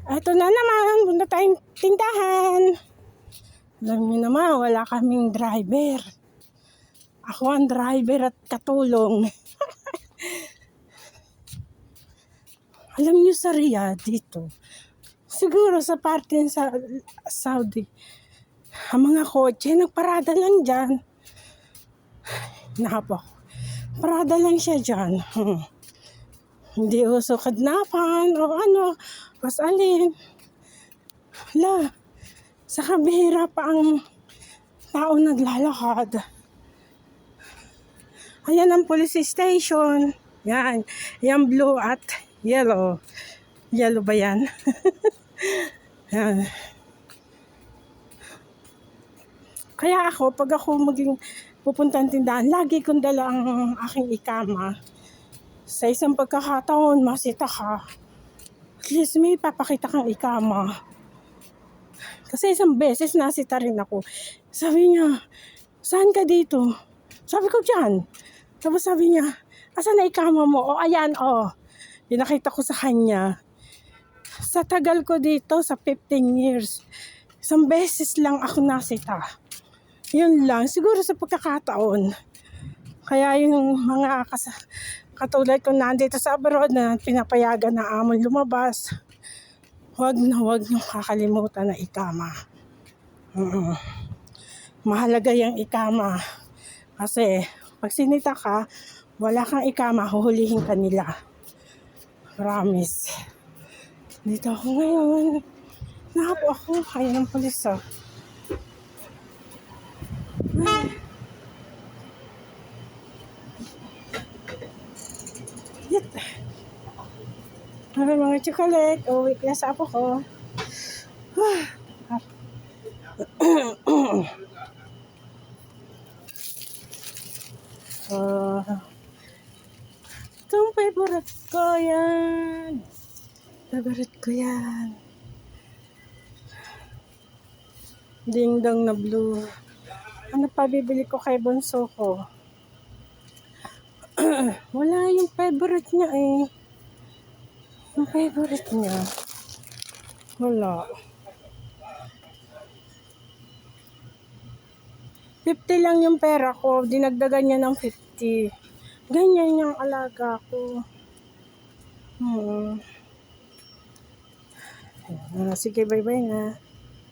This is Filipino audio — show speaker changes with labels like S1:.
S1: Ito na naman, punta tayong tindahan. Alam niyo naman, wala kaming driver. Ako ang driver at katulong. Alam niyo sa Riyadh dito, siguro sa parte sa Saudi, ang mga kotse nagparada lang dyan. Napo, parada lang siya dyan. Hindi uso kadnapan o ano, mas alin. Hala, sa kabihira pa ang tao naglalakad. Ayan ang police station. Yan, yan blue at yellow. Yellow ba yan? Yan. Kaya ako, pag ako maging pupunta ng tindahan, lagi kong dala ang aking ikama. Sa isang pagkakataon, masita ka. At least may papakita kang ikama. Kasi isang beses nasita rin ako. Sabi niya, saan ka dito? Sabi ko, dyan. Tapos sabi niya, asan na ikama mo? O ayan, o. Pinakita ko sa kanya. Sa tagal ko dito, sa 15 years, isang beses lang ako nasita. Yun lang, siguro sa pagkakataon. Kaya yung mga katulad ko nandito sa abroad na pinapayagan na amon lumabas, huwag nyo kakalimutan na ikama. Mahalaga yung ikama. Kasi pag sinita ka, wala kang ikama, huhulihin ka nila. Promise. Dito ako ngayon. Nahapo ako. Kaya ng pulis oh. Yet. May mga chocolate. Uwi kaya sa apo ko. Itong favorite ko yan. Favorite ko yan. Ding dong na blue. Ano pa bibili ko kay bunso ko? Wala yung favorite niya eh. Yung favorite niya. Wala. 50 lang yung pera ko. Dinagdagan niya ng 50. Ganyan yung alaga ko. Sige, bye-bye na.